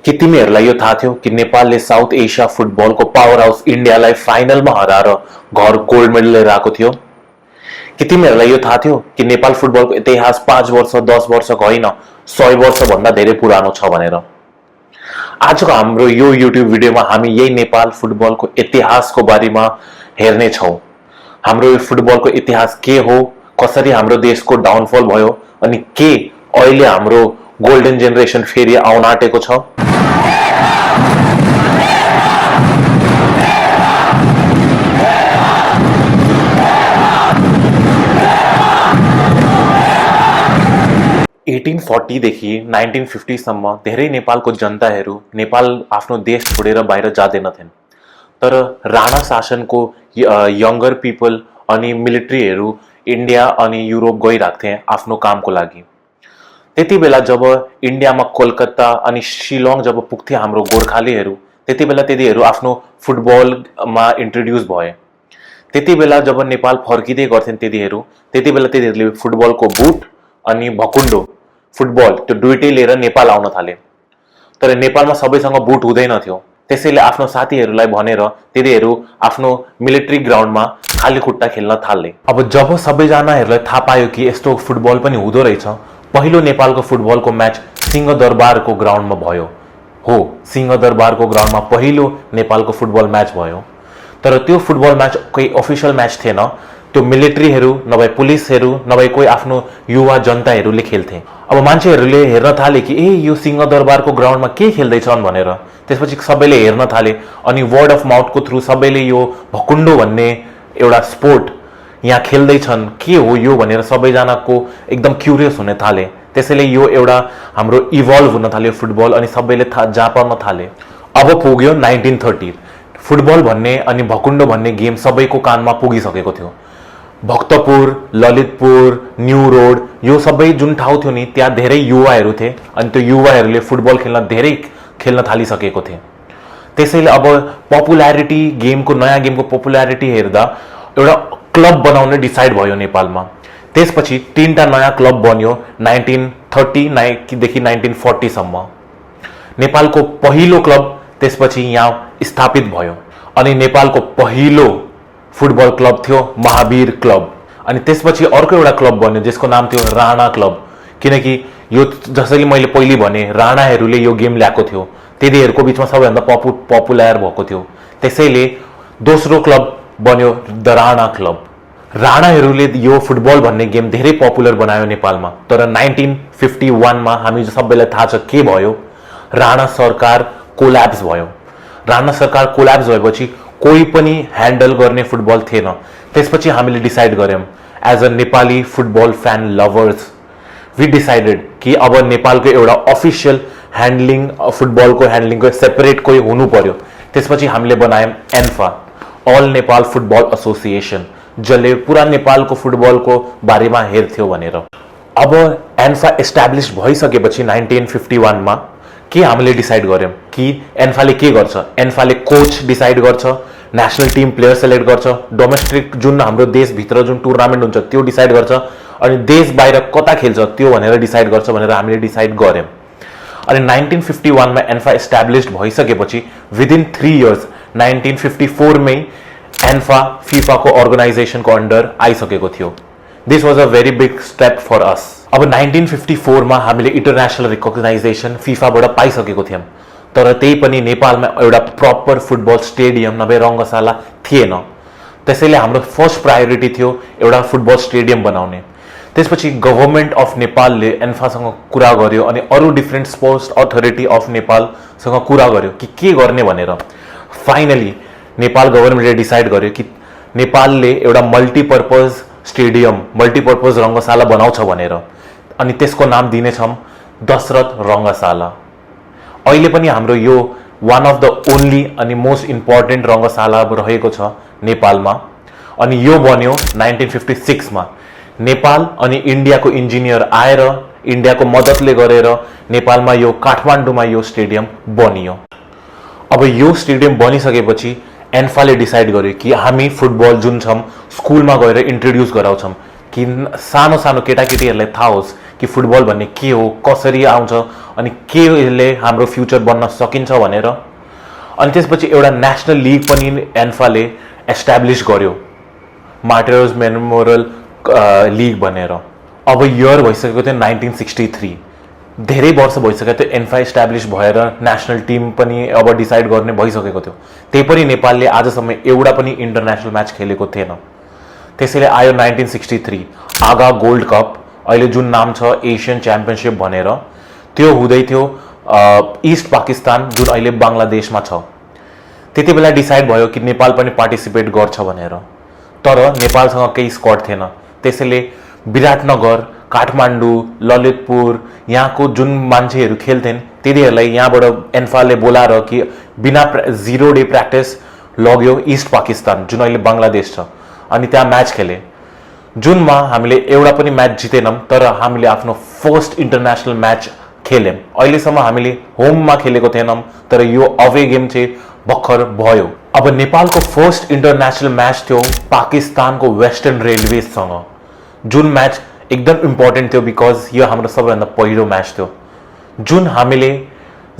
के तिमीहरूलाई यो थाहा थियो कि नेपालले साउथ एसिया फुटबलको पावर हाउस इन्डियालाई फाइनलमा हराएर घर गोल्ड मेडल लिएर आएको थियो? के तिमीहरूलाई यो थाहा थियो कि नेपाल फुटबलको इतिहास 5 वर्ष 10 वर्षको होइन 100 वर्षभन्दा धेरै पुरानो छ भनेर? आजको हाम्रो यो युट्युब भिडियोमा हामी यही नेपाल फुटबलको इतिहासको बारेमा हेर्ने छौँ। हाम्रो यो फुटबलको इतिहास के हो, कसरी हाम्रो देशको डाउनफल भयो अनि के अहिले हाम्रो गोल्डन जेनेरेसन फेरि आउन आँटेको छ। देखि 1950 सम्म धेरै नेपालको जनताहरू नेपाल आफ्नो देश छोडेर बाहिर जाँदैनथेन्। तर राणा शासनको यंगर पिपल अनि मिलिट्रीहरू इन्डिया अनि युरोप गइरहेको थिए आफ्नो कामको लागि। त्यति बेला जब इन्डियामा कोलकाता अनि शिलोङ जब पुग्थे हाम्रो गोर्खालीहरू, त्यति बेला तिनीहरू आफ्नो फुटबलमा इन्ट्रोड्युस भए। त्यति बेला जब नेपाल फर्किँदै गर्थेन् तिनीहरू, त्यति बेला तिनीहरूले फुटबलको बुट अनि भकुन्डो फुटबल त्यो दुइटै लिएर नेपाल आउन थाले। तर नेपालमा सबैसँग बुट हुँदैन थियो, त्यसैले आफ्नो साथीहरूलाई भनेर तिनीहरू आफ्नो मिलिट्री ग्राउन्डमा खाली खुट्टा खेल्न थाले। अब जब सबैजनाहरूलाई थाहा पायो कि यस्तो फुटबल पनि हुँदो रहेछ, पहिलो नेपालको फुटबलको म्याच सिंहदरबारको ग्राउन्डमा भयो। हो, सिंहदरबारको ग्राउन्डमा पहिलो नेपालको फुटबल म्याच भयो। तर त्यो फुटबल म्याच कोही अफिसियल म्याच थिएन, त्यो मिलिट्रीहरू नभए पुलिसहरू नभए कोही आफ्नो युवा जनताहरूले खेल्थे। अब मान्छेहरूले हेर्न थाले कि ए यो सिंहदरबारको ग्राउन्डमा के खेल्दैछन् भनेर। त्यसपछि सबैले हेर्न थाले अनि वर्ड अफ माउथको थ्रु सबैले यो भकुन्डो भन्ने एउटा स्पोर्ट यहाँ खेल्दैछन्, के हो यो भनेर सबैजनाको एकदम क्युरियस हुन थाले। त्यसैले यो एउटा हाम्रो इभल्भ हुन थाल्यो फुटबल अनि सबैले जाँ पर्न थाले। अब पुग्यो 1930। फुटबल भन्ने अनि भकुन्डो भन्ने गेम सबैको कानमा पुगिसकेको थियो। भक्तपुर, ललितपुर, न्यू रोड यो सबै जुन ठाउँ थियो नि, त्यहाँ धेरै युवाहरू थिए अनि त्यो युवाहरूले फुटबल खेल्न थालिसकेको थिए। त्यसैले अब पपुल्यारिटी गेमको, नयाँ गेमको पपुल्यारिटी हेर्दा एउटा क्लब बनाउने डिसाइड भयो नेपालमा। त्यसपछि 3टा नयाँ क्लब बन्यो 1930 देखि 1940 सम्म। नेपालको पहिलो क्लब त्यसपछि यहाँ स्थापित भयो अनि नेपालको पहिलो फुटबल क्लब थियो महावीर क्लब। अनि त्यसपछि अर्को एउटा क्लब बन्यो जसको नाम थियो राणा क्लब, किनकि यो जसरी मैले पहिले भने राणाहरूले यो गेम ल्याएको थियो, तिनीहरूको बिचमा सबैभन्दा पपुलर भएको थियो। त्यसैले दोस्रो क्लब बन्यो द राणा क्लब। राणाहरूले यो फुटबल भन्ने गेम धेरै पपुलर बनायो नेपालमा। तर 1951 मा हामी सबैलाई थाहा छ के भयो, राणा सरकार कोल्याप्स भयो। राणा सरकार कोल्याप्स भएपछि कोही पनि ह्यान्डल गर्ने फुटबल थिएन। त्यसपछि हामीले डिसाइड गर्यौं as a Nepali football fan lovers, we decided कि अब नेपालको एउटा अफिसियल ह्यान्डलिङ, फुटबलको ह्यान्डलिङको सेपरेट कोही हुनु पर्यो। त्यसपछि हामीले बनायौं ANFA, all Nepal football association, जसले पुरा नेपालको फुटबलको बारेमा हेर्थ्यो भनेर। अब एन्फा एस्टाब्लिश भइसकेपछि 1951 मा के हामीले डिसाइड गर्यौं कि एन्फाले के गर्छ। एन्फाले कोच डिसाइड गर्छ, नेशनल टिम प्लेयर सेलेक्ट गर्छ, डोमेस्टिक जुन हाम्रो देशभित्र जुन टुर्नामेन्ट हुन्छ त्यो डिसाइड गर्छ अनि देश बाहिर कता खेल्छ त्यो भनेर डिसाइड गर्छ भनेर हामीले डिसाइड गर्यौं। अनि 1951 मा एन्फा एस्टाब्लिश भइसकेपछि विदिन 3 इयर्स 1954 मै एन्फा फिफाको अर्गनाइजेसनको अन्डर आइसकेको थियो। This was a very big step for us. अब 1954 मा हामीले इन्टरनेसनल रिकग्नाइजेसन फिफाबाट पाइसकेको थियौं। तर त्यही पनि नेपालमा एउटा प्रपर फुटबल स्टेडियम नभए रङ्गशाला थिएन। त्यसैले हाम्रो फर्स्ट प्रायोरिटी थियो एउटा फुटबल स्टेडियम बनाउने। त्यसपछि गभर्नमेन्ट अफ नेपालले एन्फासँग कुरा गर्यो अनि अरू डिफ्रेन्ट स्पोर्ट्स अथोरिटी अफ नेपालसँग कुरा गर्यो कि के गर्ने भनेर। फाइनली नेपाल गभर्नमेन्टले डिसाइड गर्यो कि नेपालले एउटा मल्टिपर्पज स्टेडियम, मल्टिपर्पज रङ्गशाला बनाउँछ भनेर। अनि त्यसको नाम दिनेछौँ दशरथ रङ्गशाला। अहिले पनि हाम्रो यो वान अफ द ओन्ली अनि मोस्ट इम्पोर्टेन्ट रङ्गशाला रहेको छ नेपालमा। अनि यो बन्यो 1956 मा। नेपाल अनि इन्डियाको इन्जिनियर आएर इन्डियाको मद्दतले गरेर नेपालमा यो काठमाडौँमा यो स्टेडियम बनियो। अब यो स्टेडियम बनिसकेपछि एन्फाले डिसाइड गर्यो कि हामी फुटबल जुन छौँ स्कुलमा गएर इन्ट्रोड्युस गराउँछौँ कि सानो सानो केटाकेटीहरूलाई थाहा होस् कि फुटबल भन्ने के हो, कसरी आउँछ अनि केले हाम्रो फ्युचर बन्न सकिन्छ भनेर। अनि त्यसपछि एउटा नेसनल लिग पनि एन्फाले एस्टाब्लिस गर्यो, मार्टिरोज मेमोरियल लिग भनेर। अब इयर भइसकेको थियो 1963, धेरै वर्ष भइसकेको थियो एन्फा इस्टाब्लिस भएर, नेसनल टिम पनि अब डिसाइड गर्ने भइसकेको थियो। त्यही पनि नेपालले आजसम्म एउटा पनि इन्टरनेसनल म्याच खेलेको थिएन। त्यसैले आयो 1963 आगा गोल्ड कप, अहिले जुन नाम छ एसियन च्याम्पियनसिप भनेर। त्यो हुँदै थियो इस्ट पाकिस्तान, जुन अहिले बङ्गलादेशमा छ। त्यति बेला डिसाइड भयो कि नेपाल पनि पार्टिसिपेट गर्छ भनेर, तर नेपालसँग केही स्क्वाड थिएन। त्यसैले विराटनगर, काठमाडौँ, ललितपुर यहाँको जुन मान्छेहरू खेल्थेन तिनीहरूलाई यहाँबाट एन्फाले बोलाएर कि बिना 0 डे प्र्याक्टिस लग्यो इस्ट पाकिस्तान, जुन अहिले बङ्गलादेश छ, अनि त्यहाँ म्याच खेले। जुनमा हामीले एउटा पनि म्याच जितेनौँ, तर हामीले आफ्नो फर्स्ट इन्टरनेसनल म्याच खेल्यौँ। अहिलेसम्म हामीले होममा खेलेको थिएनौँ, तर यो अवे गेम चाहिँ भर्खर भयो। अब नेपालको फर्स्ट इन्टरनेसनल म्याच थियो पाकिस्तानको वेस्टर्न रेलवेजसँग, जुन म्याच एकदम इम्पोर्टेन्ट थियो बिकज यो हाम्रो सबैभन्दा पहिलो म्याच थियो, जुन हामीले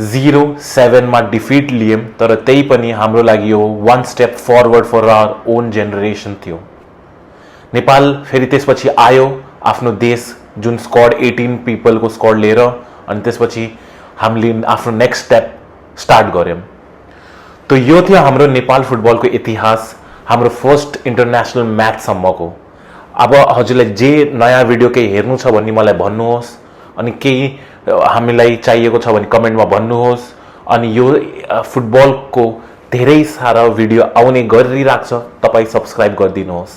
0-7 डिफिट लियौँ। तर त्यही पनि हाम्रो लागि यो 1 step forward for our own generation थियो। नेपाल फेरि त्यसपछि आयो आफ्नो देश, जुन स्क्वाड 18 पिपलको स्क्वाड लिएर, अनि त्यसपछि हामीले आफ्नो नेक्स्ट स्टेप स्टार्ट गऱ्यौँ। त यो थियो हाम्रो नेपाल फुटबलको इतिहास, हाम्रो फर्स्ट इन्टरनेसनल म्याचसम्मको। अब हजुरलाई जे नयाँ भिडियो केही हेर्नु छ भने मलाई भन्नुहोस्, अनि केही हामीलाई चाहिएको छ भने कमेन्टमा भन्नुहोस्। अनि यो फुटबलको धेरै सारा भिडियो आउने गरिरहेको छ, तपाईँ सब्सक्राइब गरिदिनुहोस्।